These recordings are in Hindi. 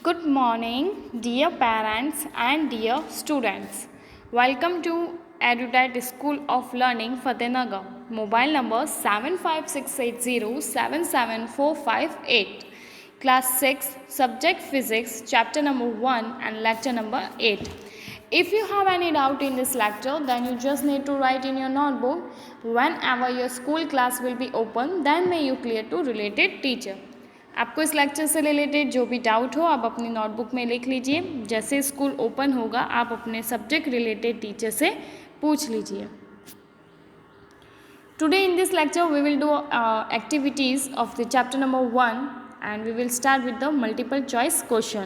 Good morning, dear parents and dear students. Welcome to Erudite School of Learning, Fatehnagar. Mobile number 75680774458. Class 6, Subject Physics, Chapter number 1 and Lecture number 8. If you have any doubt in this lecture, then you just need to write in your notebook. Whenever your school class will be open, then may you clear to related teacher. आपको इस लेक्चर से रिलेटेड जो भी डाउट हो आप अपनी नोटबुक में लिख लीजिए. जैसे स्कूल ओपन होगा आप अपने सब्जेक्ट रिलेटेड टीचर से पूछ लीजिए. Today in this lecture we will do activities of the chapter number 1 and we will start with the multiple choice question.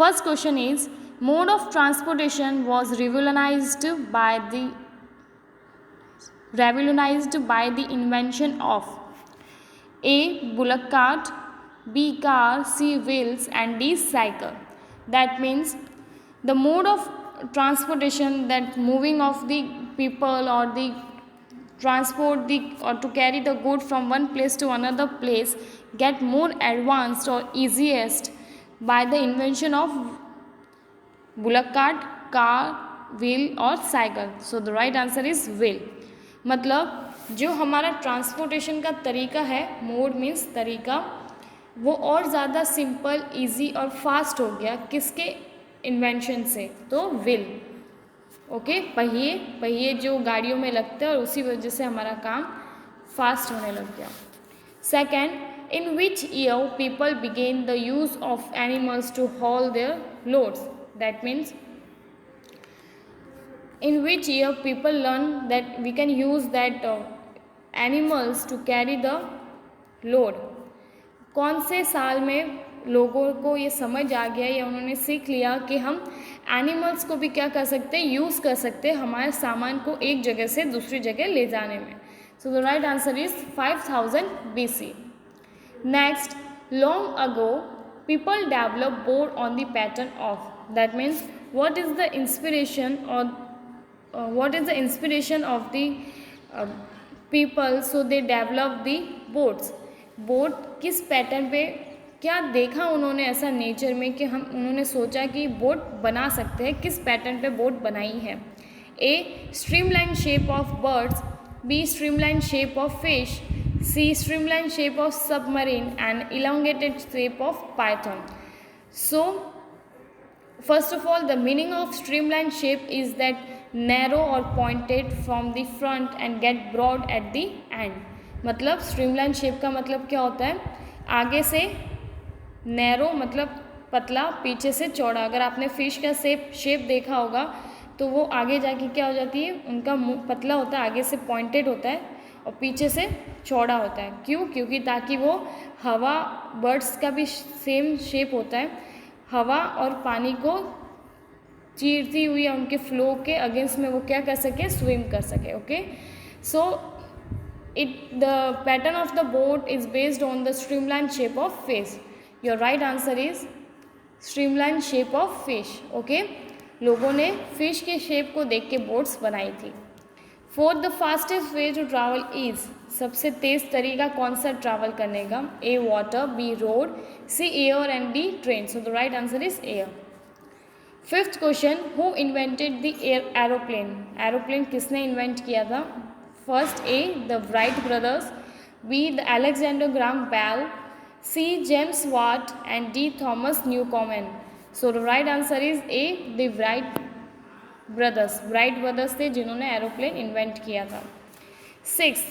First question is, mode of transportation was revolutionized by the invention of A. bullock cart, B. car, C. wheels and D. cycle. That means the mode of transportation, that moving of the people or the transport or to carry the good from one place to another place get more advanced or easiest by the invention of bullock cart, car, wheel और cycle. So the right answer is wheel. मतलब जो हमारा ट्रांसपोर्टेशन का तरीका है, मोड मीन्स तरीका, वो और ज़्यादा सिंपल, इजी और फास्ट हो गया. किसके इन्वेंशन से? तो व्हील. ओके, पहिए जो गाड़ियों में लगते हैं और उसी वजह से हमारा काम फास्ट होने लग गया. Second, in which year people began the use of animals to haul their loads. That means in which year people learn that we can use that animals to carry the load. कौन से साल में लोगों को ये समझ आ गया या उन्होंने सीख लिया कि हम एनिमल्स को भी क्या कर सकते हैं, यूज़ कर सकते हैं हमारे सामान को एक जगह से दूसरी जगह ले जाने में. सो the right answer is 5000 BC. Next, long ago people develop board on the pattern of. That means what is the inspiration of the people so they develop the boards. Board किस पैटर्न पे, क्या देखा उन्होंने ऐसा नेचर में कि उन्होंने सोचा कि बोर्ड बना सकते हैं, किस पैटर्न पे बोर्ड बनाई है. A. Streamline shape of birds, B. Streamline shape of fish, C. streamline shape of submarine and elongated shape of python. So first of all, the meaning of streamline shape is that narrow or pointed from the front and get broad at the end. मतलब streamline shape का मतलब क्या होता है, आगे से narrow मतलब पतला, पीछे से चौड़ा. अगर आपने फिश का शेप देखा होगा तो वो आगे जाके क्या हो जाती है, उनका मुंह पतला होता है, आगे से पॉइंटेड होता है और पीछे से चौड़ा होता है. क्यों? क्योंकि ताकि वो हवा, बर्ड्स का भी सेम शेप होता है, हवा और पानी को चीरती हुई या उनके फ्लो के अगेंस्ट में वो क्या कर सके, स्विम कर सके. Okay, so the pattern of the boat is based on the streamline shape of fish. Your right answer is streamline shape of fish. Okay, लोगों ने फिश के शेप को देख के बोट्स बनाई थी. Fourth, the fastest way to travel is. सबसे तेज तरीका कौन सा ट्रैवल करने का? A. Water, B. Road, C. Air and D. Train. So the right answer is air. Fifth question, who invented the aeroplane. Aeroplane किसने इन्वेंट किया था? First, A. The Wright brothers, B. The Alexander Graham Bell, C. James Watt and D. Thomas Newcomen. So the right answer is A. The Wright brothers थे जिन्होंने एरोप्लेन इन्वेंट किया था. Six,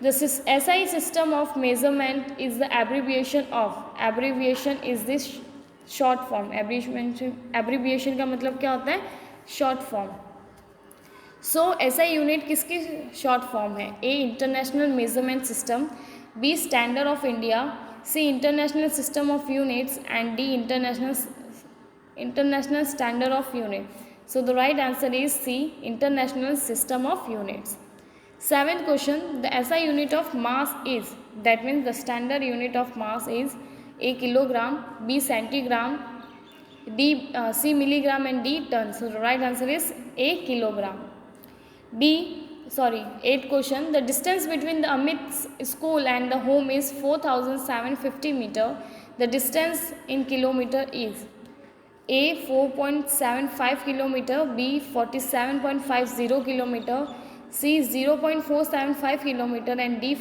the SI system of measurement is the abbreviation of. Abbreviation is this short form. Abbreviation का मतलब क्या होता है? Short form. So SI unit किसकी शॉर्ट फॉर्म है? A. International measurement system, B. Standard of India, C. International system of units and D. International standard of unit. So the right answer is C. International System of Units. Seventh question, the SI unit of mass is. That means the standard unit of mass is A. kilogram, B. centigram, D. C. milligram and D. ton. So the right answer is A. kilogram. Eighth question, the distance between the Amit's school and the home is 4750 meter. The distance in kilometre is A 4.75 kilometre, B 47.50 kilometre, C 0.475 kilometre and D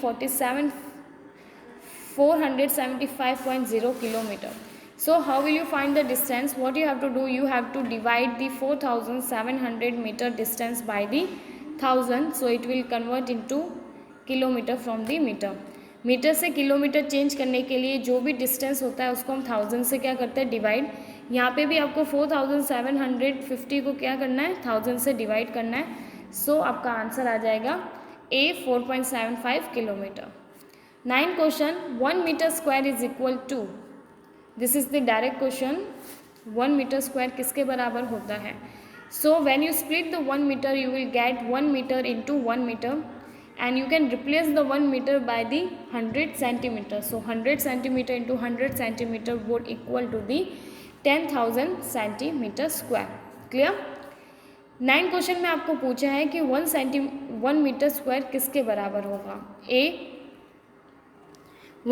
475.0 kilometer. So how will you find the distance? What you have to do, you have to divide the 4700 meter distance by the 1000, so it will convert into kilometer from the meter. Metre से किलोमीटर चेंज करने के लिए जो भी डिस्टेंस होता है उसको हम 1000 से क्या करते हैं, डिवाइड. यहाँ पे भी आपको 4750 को क्या करना है, 1000 से डिवाइड करना है. सो आपका आंसर आ जाएगा A 4.75 kilometre. 9 question, 1 metre square is equal to, this is the direct question, 1 metre square किसके बराबर होता है. So when you split the 1 metre you will get 1 metre into 1 metre and you can replace the 1 meter by the 100 centimeter. So 100 centimeter into 100 centimeter would equal to the 10,000 centimeter square. Clear? 9 question में आपको पूछा है कि 1 मीटर स्क्वायर किसके बराबर होगा. A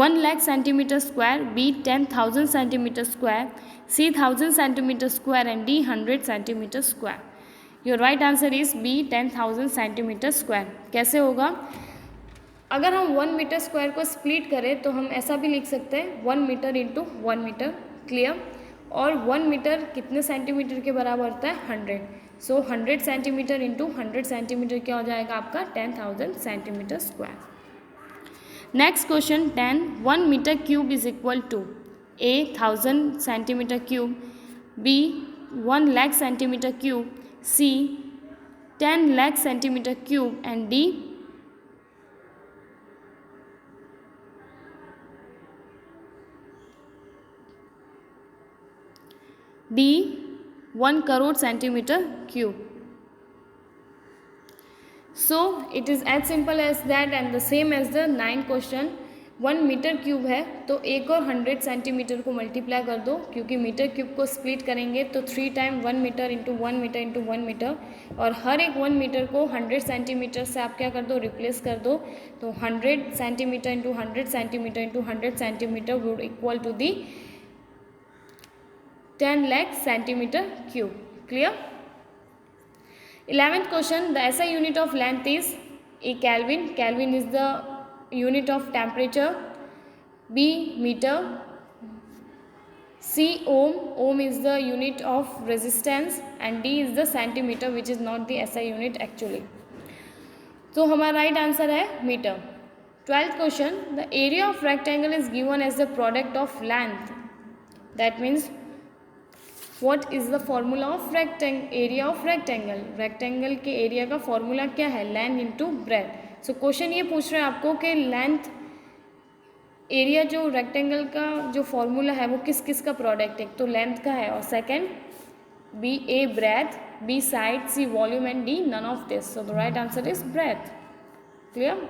1 lakh centimetre square, B 10,000 centimetre square, C 1000 centimetre square and D 100 centimetre square. Your right answer is B 10,000 centimetre square. कैसे होगा, अगर हम 1 मीटर स्क्वायर को स्प्लिट करें तो हम ऐसा भी लिख सकते हैं 1 मीटर इंटू 1 मीटर. क्लियर? और 1 मीटर कितने सेंटीमीटर के बराबर होता है, 100. सो 100 सेंटीमीटर इंटू 100 सेंटीमीटर क्या हो जाएगा आपका, 10,000 centimetre square. Next question 10, 1 metre cube is equal to A 1000 centimetre cube, B 1 lakh centimetre cube, C 10 lakh centimeter cube and D D 1 crore centimeter cube. So it is as simple as that and the same as the 9 question. 1 metre cube है तो एक और 100 सेंटीमीटर को मल्टीप्लाई कर दो, क्योंकि मीटर क्यूब को स्प्लिट करेंगे तो 3 time 1 metre into 1 metre into 1 metre, और हर एक 1 मीटर को 100 सेंटीमीटर से आप क्या कर दो, रिप्लेस कर दो. तो 100 centimetre into 100 centimetre into 100 centimetre would equal to the 10 lakh centimetre cube. Clear? 11th question, the SI unit of length is A Kelvin. Kelvin is the unit of temperature, B meter, C ohm, ohm is the unit of resistance and D is the centimeter which is not the SI unit actually. तो हमारा राइट आंसर है metre. 12th question, the area of rectangle is given as the product of length. That means what is the formula of area of rectangle. Rectangle के एरिया का फॉर्मूला क्या है, length into breadth. So question ये पूछ रहे हैं आपको कि लेंथ एरिया जो रेक्टेंगल का जो फॉर्मूला है वो किस किस का प्रोडक्ट है. तो लेंथ का है, और second B A breadth, B side, C volume and D none of this. So the right answer is breadth. Clear?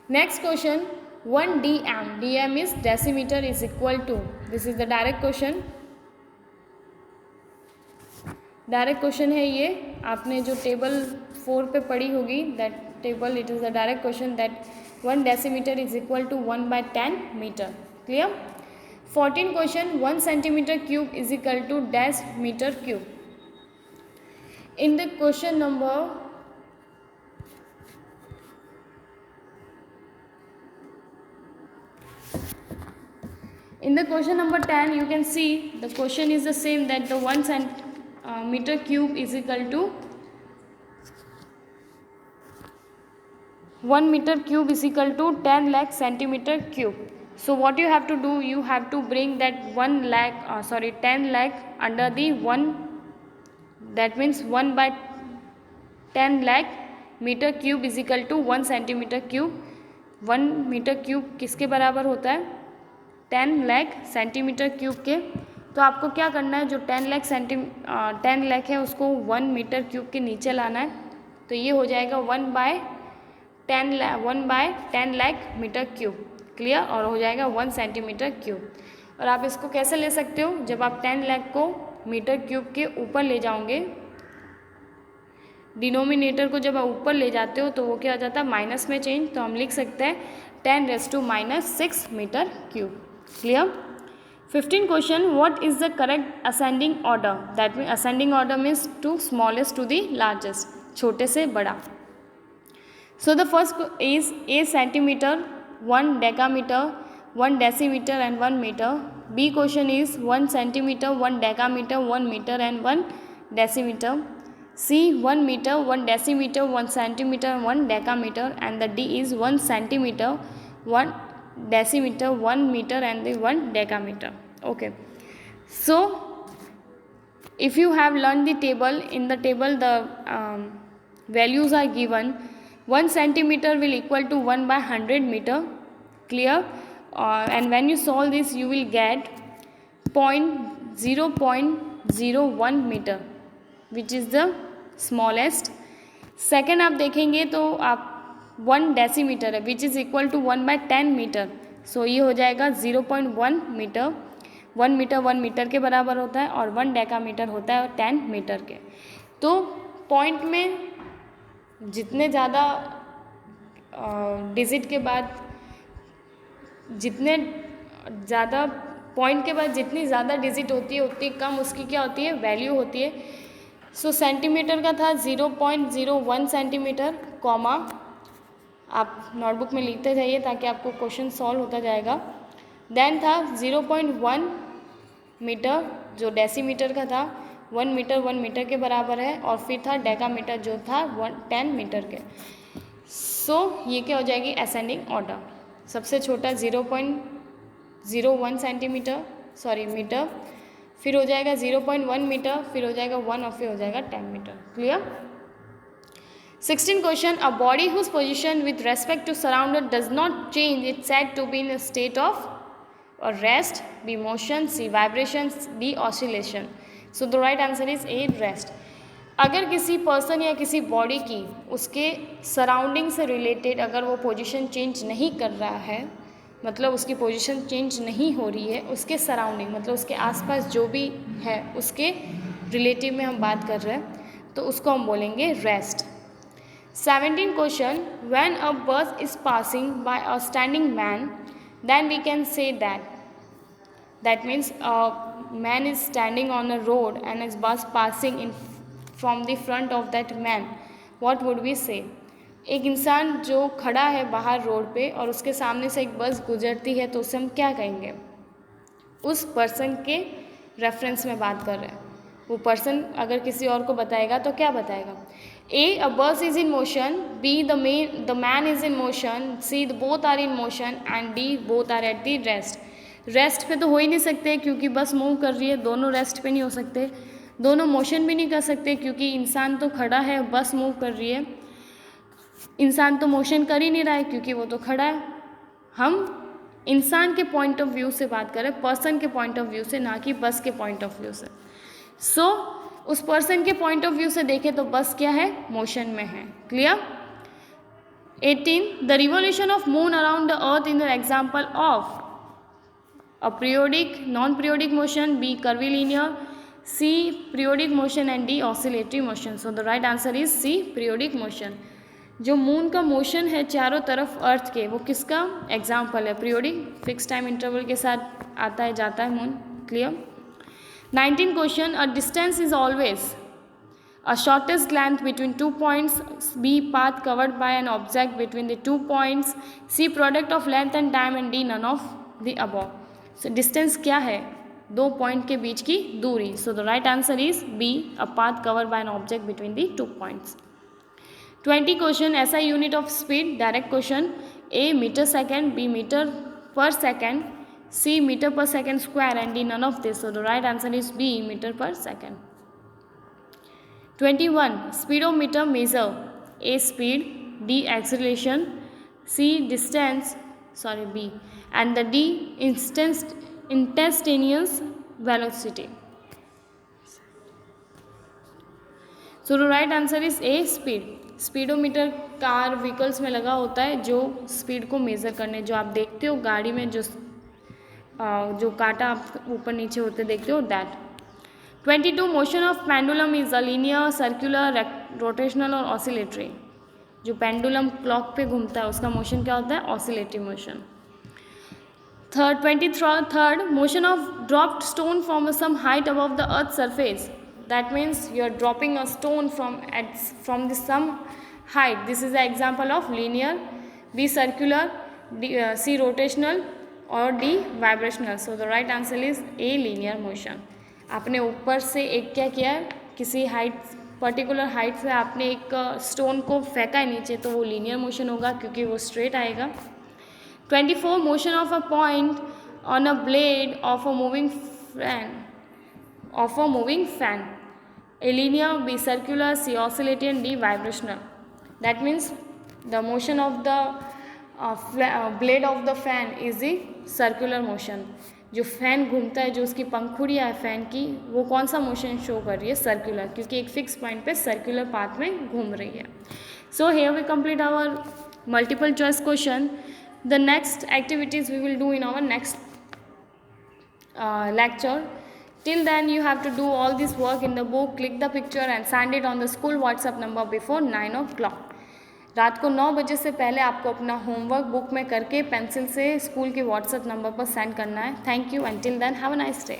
Next question, 1 dm, dm is decimetre is equal to, this is the direct question. Direct question है ये, आपने जो टेबल 4 पे पढ़ी होगी that table, it is the direct question that 1 decimetre is equal to 1/10 metre. Clear? 14 question, 1 centimetre cube is equal to dash metre cube. In the question number in the question number 10 you can see the question is the same, that the 1 meter cube is equal to 1 meter cube is equal to 10 lakh centimeter cube. So what you have to do, you have to bring that 10 lakh under the 1, that means 1/10 lakh meter cube is equal to 1 centimeter cube. 1 metre cube किसके बराबर होता है, 10 लाख सेंटीमीटर क्यूब के. तो आपको क्या करना है, जो 10 लाख है उसको 1 मीटर क्यूब के नीचे लाना है. तो ये हो जाएगा 1/10 लाख मीटर क्यूब. क्लियर? और हो जाएगा 1 सेंटीमीटर क्यूब. और आप इसको कैसे ले सकते हो, जब आप 10 लाख को मीटर क्यूब के ऊपर ले जाओगे, डिनोमिनेटर को जब आप ऊपर ले जाते हो तो वो क्या हो जाता है, माइनस में चेंज. तो हम लिख सकते हैं 10⁻⁻6 metre cube. Clear. 15 question, what is the correct ascending order? That means ascending order means to smallest to the largest, छोटे से बड़ा. So the first is A centimeter, 1 decameter, 1 decimeter and 1 meter. B question is 1 centimeter, 1 decameter, 1 meter and 1 decimeter. C 1 meter, 1 decimeter, 1 centimeter, 1 decameter, and the D is 1 centimeter, 1 decimeter, 1 meter and the 1 decameter. Okay. So if you have learned the table, in the table the values are given. 1 centimeter will equal to 1 by 100 meter. Clear. And when you solve this, you will get 0.01 meter, which is the smallest. Second आप देखेंगे तो आप 1 डेसीमीटर है, which is equal to 1 by 10 metre. So ये हो जाएगा 0.1 मीटर. 1 मीटर 1 मीटर के बराबर होता है और 1 डेकामीटर होता है 10 मीटर के. तो पॉइंट में जितने ज़्यादा डिजिट के बाद, जितने ज़्यादा पॉइंट के बाद जितनी ज़्यादा डिजिट होती है उतनी कम उसकी क्या होती है, वैल्यू होती है. सो सेंटीमीटर का था 0.01 सेंटीमीटर, कॉमा आप नोटबुक में लिखते जाइए ताकि आपको क्वेश्चन सॉल्व होता जाएगा. देन था 0.1 मीटर जो डेसीमीटर का था, 1 मीटर 1 मीटर के बराबर है, और फिर था डेकामीटर जो था 10 मीटर के. सो ये क्या हो जाएगी, असेंडिंग ऑर्डर. सबसे छोटा 0.01 सेंटीमीटर मीटर, फिर हो जाएगा 0.1 मीटर, फिर हो जाएगा 1 और फिर हो जाएगा 10 metre. Clear. 16 question, a body whose position with respect to surrounded does not change it said to be in state of rest. B motion, C vibration, D oscillation. So the right answer is A, rest. अगर किसी पर्सन या किसी बॉडी की उसके सराउंडिंग से रिलेटेड अगर वो पोजीशन चेंज नहीं कर रहा है, मतलब उसकी पोजीशन चेंज नहीं हो रही है, उसके सराउंडिंग मतलब उसके आसपास जो भी है उसके रिलेटिव में हम बात कर रहे हैं, तो उसको हम बोलेंगे rest. 17 question, when a bus is passing by a standing man then we can say that means a man is standing on a road and is bus passing in from the front of that man. What would we say. एक इंसान जो खड़ा है बाहर रोड पे और उसके सामने से एक बस गुजरती है तो उसे हम क्या कहेंगे, उस पर्सन के रेफरेंस में बात कर रहे हैं. वो पर्सन अगर किसी और को बताएगा तो क्या बताएगा. A, a bus is in motion. B, the man is in motion. C, both are in motion. And D, both are at the rest. Rest पे तो हो ही नहीं सकते क्योंकि बस मूव कर रही है. दोनों रेस्ट पे नहीं हो सकते. दोनों मोशन भी नहीं कर सकते क्योंकि इंसान तो खड़ा है, बस मूव कर रही है. इंसान तो मोशन कर ही नहीं रहा है क्योंकि वो तो खड़ा है. हम इंसान के पॉइंट ऑफ व्यू से बात करें, पर्सन के पॉइंट ऑफ व्यू से, ना कि बस के पॉइंट ऑफ व्यू से. सो उस पर्सन के पॉइंट ऑफ व्यू से देखें तो बस क्या है, मोशन में है. Clear. 18, the revolution of moon around the earth in the example of a periodic, non periodic motion. B, curvilinear. C, periodic motion. And D, oscillatory motion. So the right answer is C, periodic motion. जो मून का मोशन है चारों तरफ अर्थ के, वो किसका एग्जाम्पल है, पीरियोडिक. फिक्स टाइम इंटरवल के साथ आता है जाता है moon. Clear. 19 question, a distance is always a shortest length between 2 points. B, path covered by an object between the 2 points. C, product of length and time. And D, none of the above. So distance क्या है, 2 पॉइंट के बीच की दूरी. So the right answer is B, a path covered by an object between the 2 points. 20 question, ऐसा unit of speed. Direct question. A, metre second. B, metre per second. C, metre per second square. And D, none of this. So the right answer is B, metre per second. 21, speedometer measure. A, speed. D, acceleration. C, distance. B. And the D, instantaneous velocity. So the right answer is A, speed. Speedometer car vehicles में लगा होता है जो स्पीड को मेज़र करने, जो आप देखते हो गाड़ी में जो कांटा आप ऊपर नीचे होते देखते हो, that. 22, motion of pendulum is a linear, circular, rotational और ऑसिलेटरी. जो पेंडुलम क्लॉक पे घूमता है उसका मोशन क्या होता है, oscillatory motion. Third, motion of dropped stone from some height above the earth's surface. That means you are dropping a stone from the some height. This is the example of linear, B circular, C rotational और D vibrational. So the right answer is A linear motion. आपने ऊपर से एक क्या किया है, किसी हाइट पर्टिकुलर हाइट से आपने एक स्टोन को फेंका है नीचे, तो वो लीनियर मोशन होगा क्योंकि वो स्ट्रेट आएगा. 24 motion of a point on a blade of a moving fan. A linear, B circular, C oscillating, and D vibrational. That means the motion of the blade of the fan is the circular motion. जो फैन घूमता है, जो उसकी पंखुड़ियाँ है फैन की, वो कौन सा मोशन शो कर रही है, सर्कुलर, क्योंकि एक फिक्स पॉइंट पे सर्कुलर पाथ में घूम रही है. So here we complete our multiple choice question. The next activities we will do in our next lecture. Till then you have to do all this work in the book, click the picture and send it on the school WhatsApp number before 9 o'clock. रात को 9 बजे से पहले आपको अपना होमवर्क बुक में करके पेंसिल से स्कूल के व्हाट्सएप नंबर पर सेंड करना है. Thank you. Until then, have a nice day.